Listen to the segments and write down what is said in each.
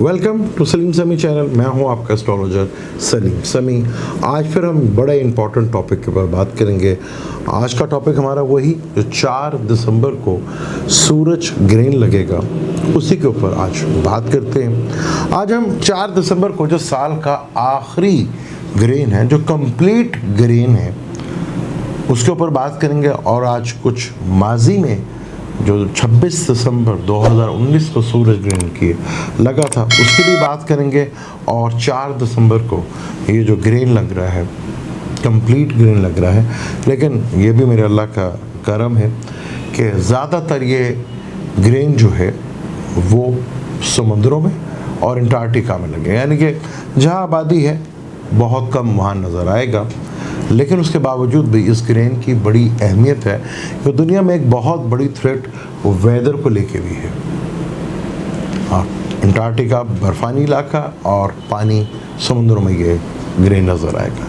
Welcome to Salim समी channel. मैं हूं आपका एस्ट्रोलॉजर सलीम समी। आज फिर हम बड़े इंपॉर्टेंट टॉपिक के ऊपर बात करेंगे। आज का टॉपिक हमारा वही जो 4 दिसंबर को सूरज ग्रहण लगेगा, उसी के ऊपर आज बात करते हैं। आज हम 4 दिसंबर को जो साल का आखिरी ग्रहण है, जो कंप्लीट ग्रहण है, उसके ऊपर बात करेंगे। और आज कुछ माजी में जो 26 दिसंबर 2019 को सूरज ग्रहण की लगा था, उसकी भी बात करेंगे। और 4 दिसंबर को ये जो ग्रहण लग रहा है, कंप्लीट ग्रहण लग रहा है, लेकिन ये भी मेरे अल्लाह का करम है कि ज़्यादातर ये ग्रहण जो है वो समुद्रों में और अंटार्कटिका में लगे, यानी कि जहाँ आबादी है बहुत कम वहाँ नज़र आएगा। लेकिन उसके बावजूद भी इस ग्रहण की बड़ी अहमियत है कि दुनिया में एक बहुत बड़ी थ्रेट वेदर को लेके भी है। अंटार्कटिका बर्फानी इलाका और पानी समुद्रों में ये ग्रहण नज़र आएगा।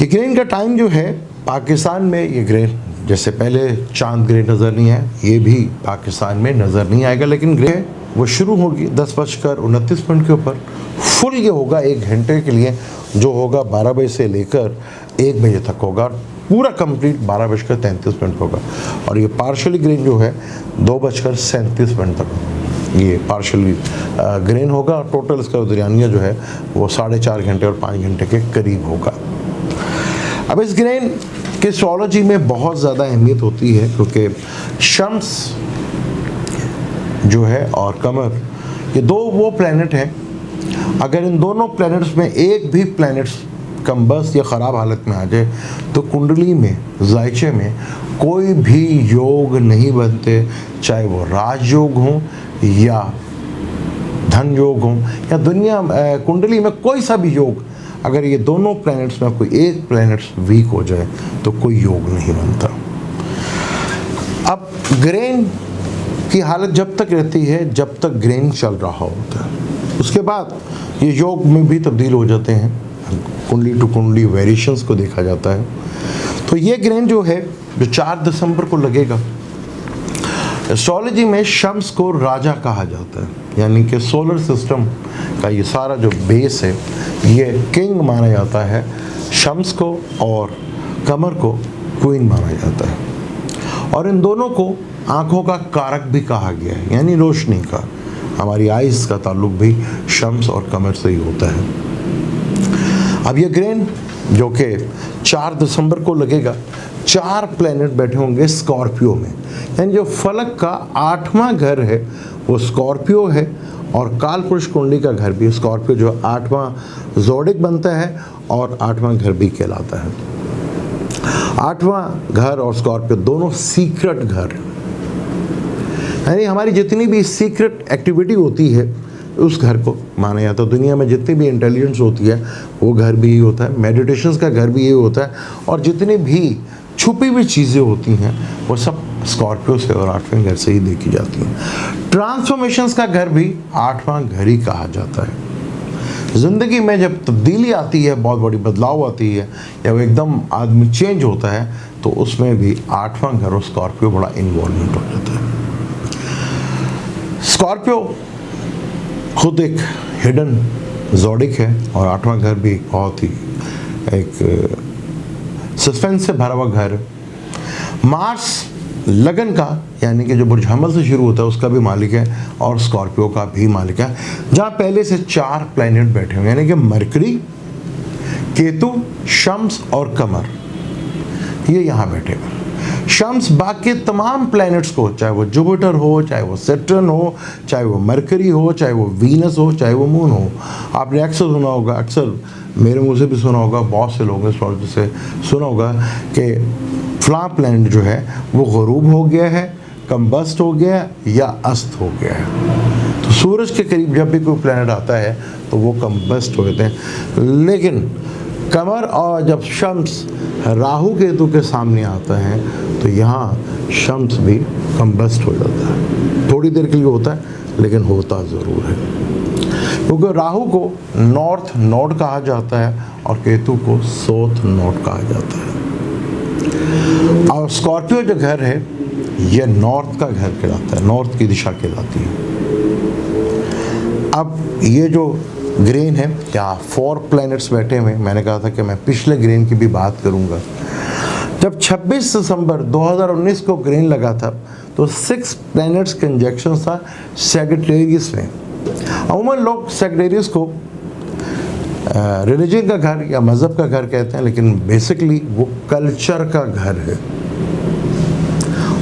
ये ग्रहण का टाइम जो है, पाकिस्तान में ये ग्रहण जैसे पहले चांद ग्रहण नज़र नहीं आया, ये भी पाकिस्तान में नज़र नहीं आएगा। लेकिन ग्रहण वो शुरू होगी 10:29 के ऊपर। फुल ये होगा 1 घंटे के लिए, जो होगा 12 बजे से लेकर 1 बजे तक होगा। पूरा कंप्लीट 12:33 होगा। और ये पार्शली ग्रहण जो है 2:37 तक ये पार्शली ग्रहण होगा। टोटल इसका दरमियानिया जो है वो 4.5 घंटे और 5 घंटे के करीब होगा। अब इस ग्रहण की एस्ट्रोलॉजी में बहुत ज़्यादा अहमियत होती है, क्योंकि शम्स जो है और कमर, ये दो वो प्लैनेट हैं। अगर इन दोनों प्लैनेट्स में एक भी प्लैनेट्स कमबस्त या ख़राब हालत में आ जाए तो कुंडली में, जायचे में कोई भी योग नहीं बनते, चाहे वो राजयोग हो या धन योग हो या दुनिया कुंडली में कोई सा भी योग। अगर ये दोनों प्लैनेट्स में कोई एक प्लैनेट्स वीक हो जाए तो कोई योग नहीं बनता। अब ग्रहण की हालत जब तक रहती है जब तक ग्रहण चल रहा होता है, उसके बाद ये योग में भी तब्दील हो जाते हैं। कुंडली टू कुंडली वेरिएशंस को देखा जाता है। तो ये ग्रहण जो है जो 4 दिसंबर को लगेगा, एस्ट्रोलॉजी में शम्स को राजा कहा जाता है, यानी कि सोलर सिस्टम का ये सारा जो बेस है ये किंग माना जाता है। शम्स को और कमर को क्वीन माना जाता है। और इन दोनों को आँखों का कारक भी कहा गया है, यानी रोशनी का। हमारी आइज़ का ताल्लुक भी शम्स और कमर से ही होता है। अब ये ग्रहण जो कि 4 दिसंबर को लगेगा, 4 प्लैनेट बैठे होंगे स्कॉर्पियो में, यानी जो फलक का 8वां घर है वो स्कॉर्पियो है। और कालपुरुष कुंडली का घर भी स्कॉर्पियो, जो 8वां ज़ोडिक बनता है और 8वां घर भी कहलाता है। 8वां घर और स्कॉर्पियो दोनों सीक्रेट घर, यानी हमारी जितनी भी सीक्रेट एक्टिविटी होती है उस घर को माना जाता है। दुनिया में जितनी भी इंटेलिजेंस होती है वो घर भी यही होता है, मेडिटेशंस का घर भी यही होता है। और जितनी भी छुपी हुई चीज़ें होती हैं वो सब स्कॉर्पियो से और 8वें घर से ही देखी जाती हैं। ट्रांसफॉर्मेशंस का घर भी 8वां घर ही कहा जाता है। ज़िंदगी में जब तब्दीली आती है, बहुत बड़ी बदलाव आती है, या वो एकदम आदमी चेंज होता है, तो उसमें भी 8वां घर और स्कॉर्पियो बड़ा इन्वॉल्वमेंट हो जाता है। स्कॉर्पियो खुद एक हिडन ज़ोडिक है और 8वां घर भी बहुत ही एक सस्पेंस से भरा हुआ घर है। मार्स लगन का, यानी कि जो बुर्ज हमल से शुरू होता है, उसका भी मालिक है और स्कॉर्पियो का भी मालिक है, जहाँ पहले से 4 प्लैनेट बैठे हुए, यानी कि मरकरी, केतु, शम्स और कमर, ये यहाँ बैठे हुए। शम्स बाकी तमाम प्लैनेट्स को, चाहे वो जुपिटर हो, चाहे वो सैटर्न हो, चाहे वो मरकरी हो, चाहे वो वीनस हो, चाहे वो मून हो। आपने अक्सर सुना होगा, अक्सर मेरे मुँह से भी सुना होगा, बहुत से लोगों ने से सुना होगा कि फलां प्लैनेट जो है वो ग़ुरूब हो गया है, कम्बस्ट हो गया या अस्त हो गया है। तो सूरज के करीब जब भी कोई प्लैनेट आता है तो वो कम्बस्ट हो जाते हैं। लेकिन कमर और जब शम्स राहु केतु के सामने आता है तो यहाँ शम्स भी कम्बस्ट हो जाता है। थोड़ी देर के लिए होता है, लेकिन होता ज़रूर है, क्योंकि राहु को नॉर्थ नोड कहा जाता है और केतु को साउथ नोड कहा जाता है। और स्कॉर्पियो जो घर है ये नॉर्थ का घर कहलाता है, नॉर्थ की दिशा कहलाती है। अब ये जो ग्रेन है, क्या 4 प्लैनेट्स बैठे हुए हैं। मैंने कहा था कि मैं पिछले ग्रेन की भी बात करूंगा। जब 26 दिसंबर 2019 को ग्रेन लगा था तो 6 प्लैनेट्स कंजक्शन था सैजिटेरियस में। अमूमन लोग सैजिटेरियस को रिलीजन का घर या मज़हब का घर कहते हैं, लेकिन बेसिकली वो कल्चर का घर है।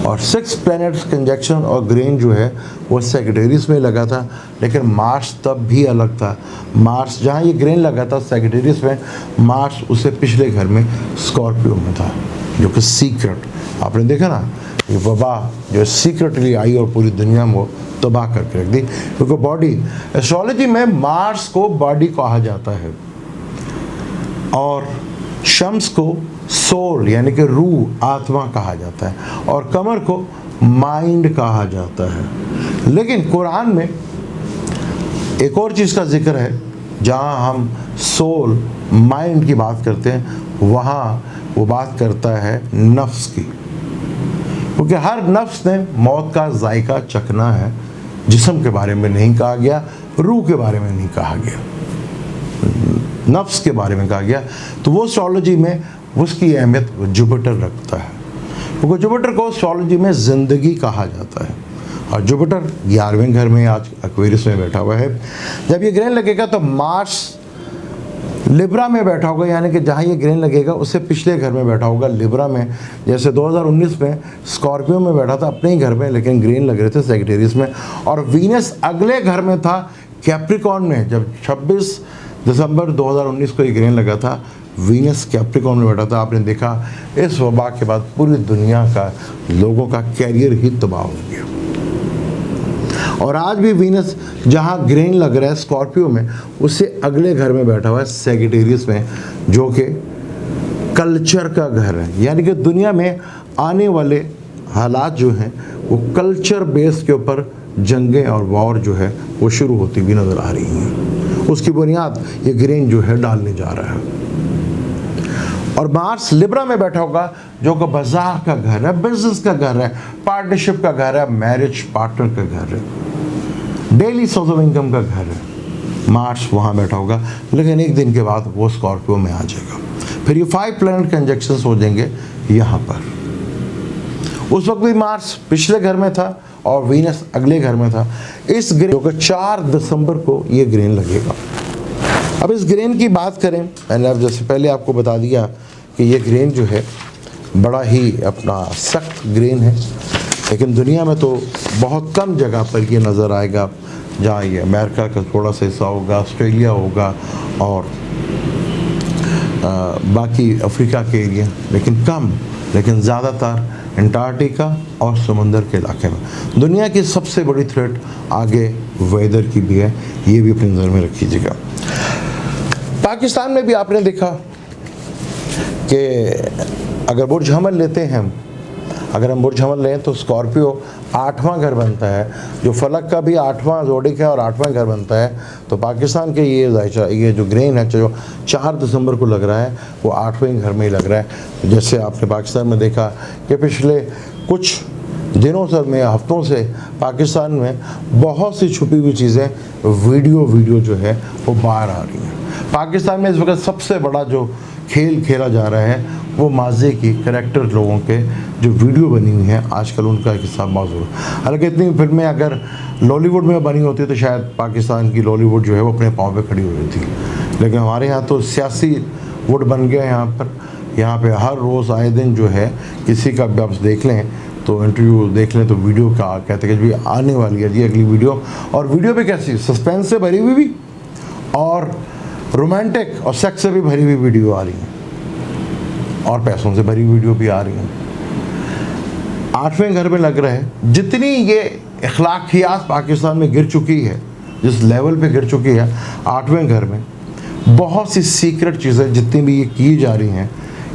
और 6 प्लैनेट्स कंजक्शन और ग्रेन जो है वो सैजिटेरियस में लगा था, लेकिन मार्स तब भी अलग था। मार्स जहाँ ये ग्रेन लगा था सैजिटेरियस में, मार्स उससे पिछले घर में स्कॉर्पियो में था, जो कि सीक्रेट, आपने देखा ना ये वबा जो सीक्रेटली आई और पूरी दुनिया में वो तबाह करके रख दी। क्योंकि बॉडी, एस्ट्रोलॉजी में मार्स को बॉडी कहा जाता है और शम्स को सोल यानी कि रूह, आत्मा कहा जाता है, और कमर को माइंड कहा जाता है। लेकिन कुरान में एक और चीज़ का जिक्र है, जहाँ हम सोल, माइंड की बात करते हैं, वहाँ वो बात करता है नफ्स की। क्योंकि हर नफ्स ने मौत का जायका चखना है। जिस्म के बारे में नहीं कहा गया, रूह के बारे में नहीं कहा गया, नफ्स के बारे में कहा गया। तो वो एस्ट्रोलॉजी में उसकी अहमियत जुपिटर रखता है, क्योंकि जुपिटर को एस्ट्रोलॉजी में ज़िंदगी कहा जाता है। और जुपिटर 11वें घर में आज एक्वेरियस में बैठा हुआ है। जब ये ग्रहण लगेगा तो मार्स लिब्रा में बैठा होगा, यानी कि जहाँ ये ग्रहण लगेगा उससे पिछले घर में बैठा होगा, लिब्रा में। जैसे 2019 में स्कॉर्पियो में बैठा था अपने ही घर में, लेकिन ग्रहण लग रहे थे सैजिटेरियस में। और वीनस अगले घर में था कैप्रिकॉर्न में। जब 26 दिसंबर 2019 को ये ग्रहण लगा था, वीनस कैप्रिकॉर्न में बैठा था। आपने देखा इस वबा के बाद पूरी दुनिया का लोगों का कैरियर ही तबाह हो गया। और आज भी वीनस जहाँ ग्रहण लग रहा है स्कॉर्पियो में, उससे अगले घर में बैठा हुआ है सैजिटेरियस में, जो कि कल्चर का घर है। यानी कि दुनिया में आने वाले हालात जो हैं वो कल्चर बेस के ऊपर जंगें और वॉर जो है वो शुरू होती भी नज़र आ रही हैं। उसकी बुनियाद ये ग्रहण जो है डालने जा रहा है। और मार्स लिब्रा में बैठा होगा, जो कि बाजार का घर है, बिजनेस का घर है, पार्टनरशिप का घर है, मैरिज पार्टनर का घर है, डेली सोर्स ऑफ इनकम का घर है। मार्स वहाँ बैठा होगा, लेकिन एक दिन के बाद वो स्कॉर्पियो में आ जाएगा। फिर ये 5 प्लैनेट कंजक्शंस हो जाएंगे यहाँ पर। उस वक्त भी मार्स पिछले घर में था और वीनस अगले घर में था। इस ग्रहण को 4 दिसंबर को ये ग्रहण लगेगा। अब इस ग्रहण की बात करें, मैंने अब जैसे पहले आपको बता दिया कि ये ग्रहण जो है बड़ा ही अपना सख्त ग्रहण है, लेकिन दुनिया में तो बहुत कम जगह पर ये नज़र आएगा। जहाँ ये अमेरिका का थोड़ा सा हिस्सा होगा, ऑस्ट्रेलिया होगा और बाकी अफ्रीका के एरिया, लेकिन कम, लेकिन ज़्यादातर अंटार्कटिका और समुंदर के इलाके में। दुनिया की सबसे बड़ी थ्रेट आगे वेदर की भी है, ये भी अपनी नज़र में रखिएगा। पाकिस्तान में भी आपने देखा कि अगर बुर्ज हमल लेते हैं हम, अगर हम बुर्ज हमल लें तो स्कॉर्पियो 8वां घर बनता है, जो फलक का भी 8वां जोडिक है और 8वां घर बनता है। तो पाकिस्तान के ये जो ग्रहण है जो 4 दिसंबर को लग रहा है, वो 8वें घर में ही लग रहा है। जैसे आपने पाकिस्तान में देखा कि पिछले कुछ दिनों से में हफ्तों से पाकिस्तान में बहुत सी छुपी हुई चीज़ें वीडियो जो है वो बाहर आ रही हैं। पाकिस्तान में इस वक्त सबसे बड़ा जो खेल खेला जा रहा है वो माज़े की करैक्टर लोगों के जो वीडियो बनी हुई हैं, आजकल उनका एक हिस्सा मौजूद है। हालांकि इतनी फिल्में अगर लॉलीवुड में बनी होती तो शायद पाकिस्तान की लॉलीवुड जो है वो अपने पाँव पे खड़ी हुई थी, लेकिन हमारे यहाँ तो सियासी वुड बन गया। यहाँ पे हर रोज़ आए दिन जो है किसी का भी आप देख लें तो इंटरव्यू देख लें तो वीडियो का कहते हैं कि जी आने वाली है जी अगली वीडियो। और वीडियो भी कैसी, सस्पेंस से भरी हुई भी और रोमांटिक और सेक्स से भी भरी हुई वीडियो आ रही है और पैसों से भरी वीडियो भी आ रही है। 8वें घर में लग रहा है। जितनी ये अखलाकियात पाकिस्तान में गिर चुकी है, जिस लेवल पे गिर चुकी है 8वें घर में, बहुत सी सीक्रेट चीज़ें जितनी भी ये की जा रही हैं,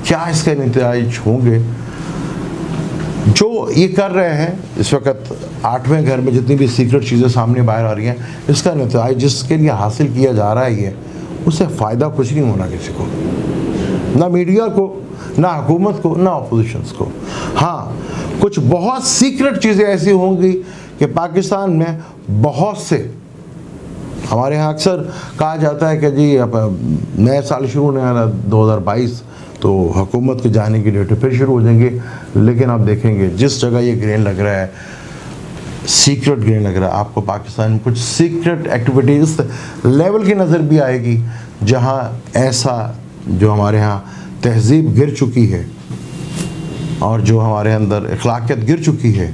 क्या इसके नतीजे होंगे? जो ये कर रहे हैं इस वक्त 8वें घर में जितनी भी सीक्रेट चीज़ें सामने बाहर आ रही हैं, इसका नतीजा जिसके लिए हासिल किया जा रहा है ये, उससे फ़ायदा कुछ नहीं होना किसी को, ना मीडिया को, ना हुकूमत को, ना अपोजिशंस को। हाँ, कुछ बहुत सीक्रेट चीज़ें ऐसी होंगी कि पाकिस्तान में बहुत से हमारे यहाँ अक्सर कहा जाता है कि जी अब नया साल शुरू होने वाला 2022, तो हुकूमत के जाने की डेट फिर शुरू हो जाएंगे। लेकिन आप देखेंगे जिस जगह ये ग्रेन लग रहा है, सीक्रेट ग्रेन लग रहा है, आपको पाकिस्तान में कुछ सीक्रेट एक्टिविटीज़ लेवल की नज़र भी आएगी, जहाँ ऐसा जो हमारे यहाँ तहजीब गिर चुकी है और जो हमारे अंदर अखलाकियत गिर चुकी है,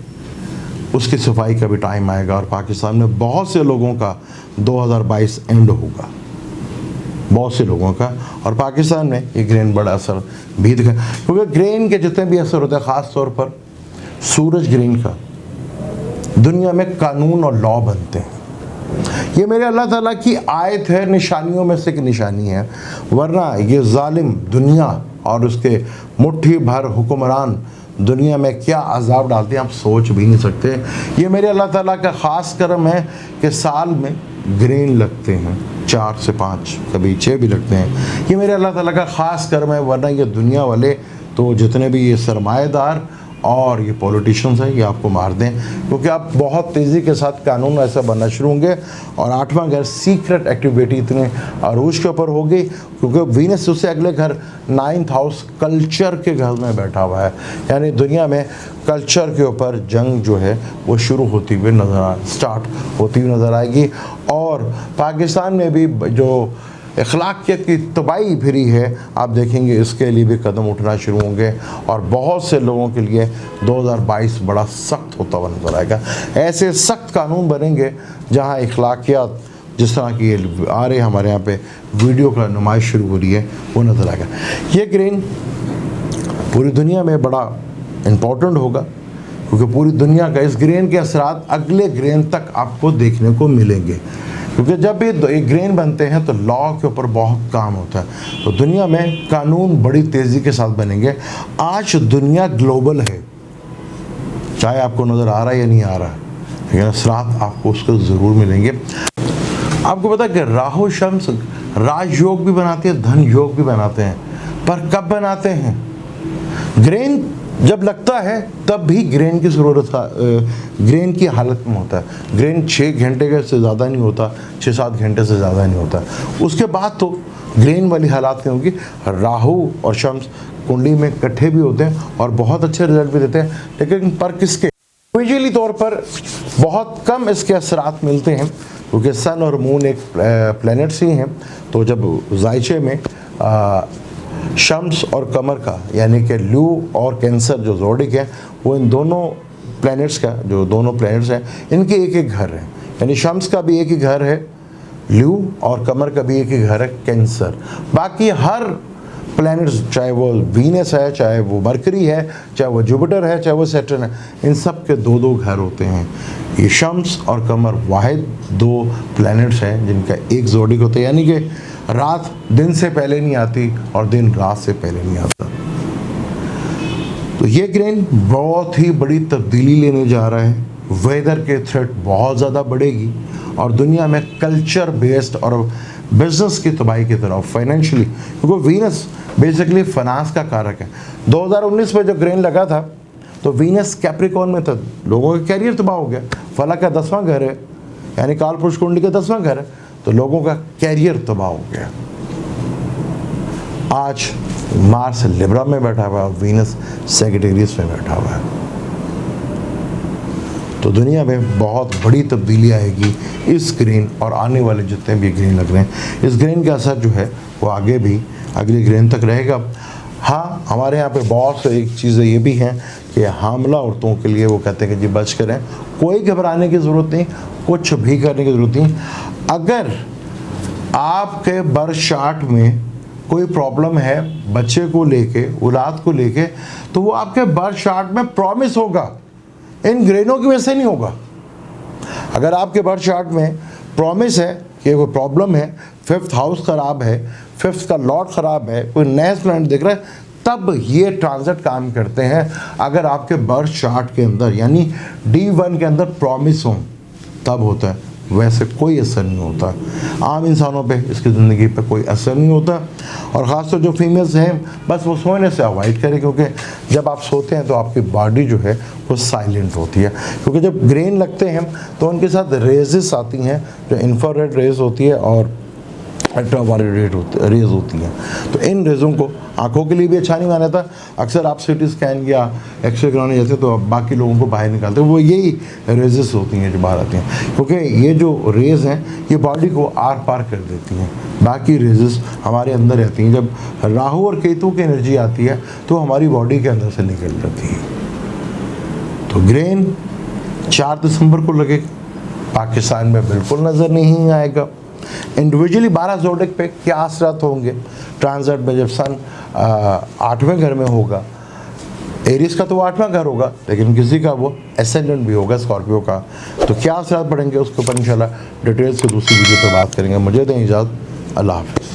उसकी सफाई का भी टाइम आएगा और पाकिस्तान में बहुत से लोगों का 2022 एंड होगा, बहुत से लोगों का। और पाकिस्तान में ये ग्रेन बड़ा असर भी दिखा, क्योंकि ग्रेन के जितने भी असर होते हैं, ख़ास तौर पर सूरज ग्रेन का, दुनिया में कानून और लॉ बनते हैं। ये मेरे अल्लाह ताला की आयत है, निशानियों में से एक निशानी है, वरना ये जालिम दुनिया और उसके मुट्ठी भर हुक्मरान दुनिया में क्या अजाब डालते हैं आप सोच भी नहीं सकते। ये मेरे अल्लाह ताला का ख़ास करम है कि साल में ग्रेन लगते हैं 4 से 5, कभी 6 भी लगते हैं। ये मेरे अल्लाह ताला का ख़ास करम है, वरना ये दुनिया वाले तो जितने भी ये सरमाएदार और ये पॉलिटिशियंस हैं, ये आपको मार दें, क्योंकि आप बहुत तेज़ी के साथ कानून ऐसा बनना शुरू होंगे। और 8वां घर सीक्रेट एक्टिविटी इतने अरूज के ऊपर होगी, क्योंकि वीनस उससे अगले घर 9th हाउस कल्चर के घर में बैठा हुआ है, यानी दुनिया में कल्चर के ऊपर जंग जो है वो शुरू होती हुई स्टार्ट होती हुई नज़र आएगी। और पाकिस्तान में भी जो अखलाकियत की तबाही फिरी है, आप देखेंगे इसके लिए भी कदम उठना शुरू होंगे और बहुत से लोगों के लिए 2022 बड़ा सख्त होता हुआ नज़र आएगा। ऐसे सख्त कानून बनेंगे जहां अखलाकियत जिस तरह की आ रहे हमारे यहाँ पे वीडियो का नुमाइश शुरू हो रही है, वो नज़र आएगा। ये ग्रेन पूरी दुनिया में बड़ा इम्पोर्टेंट होगा, क्योंकि पूरी दुनिया का इस ग्रेन के असरात अगले ग्रेन तक आपको देखने को मिलेंगे। क्योंकि जब ये ग्रेन बनते हैं तो लॉ के ऊपर बहुत काम होता है, तो दुनिया में कानून बड़ी तेज़ी के साथ बनेंगे। आज दुनिया ग्लोबल है, चाहे आपको नज़र आ रहा है या नहीं आ रहा है, लेकिन असरात आपको उसको ज़रूर मिलेंगे। आपको पता है कि राहु शम्स राजयोग भी बनाते हैं, धन योग भी बनाते हैं, पर कब बनाते हैं? ग्रेन जब लगता है तब भी ग्रेन की ज़रूरत ग्रेन की हालत में होता है। ग्रेन 6 घंटे के से ज़्यादा नहीं होता, 6-7 घंटे से ज़्यादा नहीं होता, उसके बाद तो ग्रेन वाली हालात में होगी। राहु और शम्स कुंडली में इकट्ठे भी होते हैं और बहुत अच्छे रिजल्ट भी देते हैं, लेकिन पर किसके? इंडिविजुअली तौर पर बहुत कम इसके असरात मिलते हैं, क्योंकि सन और मून एक प्लैनेट्स ही हैं। तो जब जायचे में शम्स और कमर का, यानी कि ल्यू और कैंसर जो ज़ोडिक है, वो इन दोनों प्लैनेट्स का, जो दोनों प्लैनेट्स हैं, इनके एक एक घर हैं। यानी शम्स का भी एक ही घर है ल्यू, और कमर का भी एक ही घर है कैंसर। बाकी हर प्लैनेट्स, चाहे वो वीनस है, चाहे वो मरकरी है, चाहे वो जुपिटर है, चाहे वो सैटर्न है, इन सब के 2-2 घर होते हैं। ये शम्स और कमर वाहिद 2 प्लैनेट्स हैं जिनका एक ज़ोडिक होता है, यानी कि रात दिन से पहले नहीं आती और दिन रात से पहले नहीं आता। तो ये ग्रेन बहुत ही बड़ी तब्दीली लेने जा रहा है। वेदर के थ्रेट बहुत ज़्यादा बढ़ेगी और दुनिया में कल्चर बेस्ड और बिजनेस की तबाही की तरफ फाइनेंशियली, क्योंकि वीनस बेसिकली फाइनेंस का कारक है। 2019 में जो ग्रेन लगा था तो वीनस कैप्रिकॉर्न में था, लोगों का कैरियर तबाह हो गया। फलक का 10वां घर है, यानी कालपुरुष कुंडली का 10वां घर है, तो लोगों का कैरियर तबाह हो गया। आज मार्स लिब्रा में बैठा हुआ है, वीनस सेजिटेरियस में बैठा हुआ है। तो दुनिया में बहुत बड़ी तब्दीली आएगी इस ग्रेन और आने वाले जितने भी ग्रेन लग रहे हैं। इस ग्रेन का असर जो है वो आगे भी अगले ग्रेन तक रहेगा। हाँ, हमारे यहाँ पे बहुत से एक चीज़ें ये भी हैं कि हामला औरतों के लिए वो कहते हैं कि जी बच करें, कोई घबराने की ज़रूरत नहीं, कुछ भी करने की ज़रूरत नहीं। अगर आपके बर्थ चार्ट में कोई प्रॉब्लम है बच्चे को लेके, औलाद को लेके, तो वो आपके बर्थ चार्ट में प्रॉमिस होगा, इन ग्रेनों की वजह से नहीं होगा। अगर आपके बर्थ चार्ट में प्रॉमिस है कि कोई प्रॉब्लम है, 5th हाउस ख़राब है, 5th का लॉर्ड ख़राब है, कोई नया प्लैनेट दिख रहा है, तब ये ट्रांजिट काम करते हैं। अगर आपके बर्थ चार्ट के अंदर यानी D1 के अंदर प्रॉमिस हो तब होता है, वैसे कोई असर नहीं होता। आम इंसानों पे इसकी ज़िंदगी पे कोई असर नहीं होता। और ख़ासतौर जो फीमेल्स हैं बस वो सोने से अवॉइड करें, क्योंकि जब आप सोते हैं तो आपकी बॉडी जो है वो साइलेंट होती है। क्योंकि जब ग्रेन लगते हैं तो उनके साथ रेजेस आती हैं जो इंफ्रारेड रेज होती है और अल्ट्रावायलेट रेज होती हैं। तो इन रेज़ों को आंखों के लिए भी अच्छा नहीं माना था। अक्सर आप सीटी स्कैन या एक्सरे कराने जाते हैं तो बाकी लोगों को बाहर निकालते हैं, वो यही रेजेस होती हैं जो बाहर आती हैं, क्योंकि ये जो रेज़ हैं ये बॉडी को आर पार कर देती हैं। बाकी रेजेस हमारे अंदर रहती हैं। जब राहु और केतु की एनर्जी आती है तो हमारी बॉडी के अंदर से निकल जाती है। तो ग्रेन 4 दिसंबर को लगेगा, पाकिस्तान में बिल्कुल नज़र नहीं आएगा। इंडिविजुअली 12 ज़ोडिक पे क्या असरात होंगे ट्रांजिट में, जब सन 8वें घर में होगा। एरिस का तो वो 8वां घर होगा, लेकिन किसी का वो एसेंडेंट भी होगा स्कॉर्पियो का। तो क्या असरात पड़ेंगे उसके ऊपर इंशाल्लाह डिटेल्स से दूसरी वीडियो पे बात करेंगे। मुझे दें इजाज़त, अल्लाह हाफ़िज़।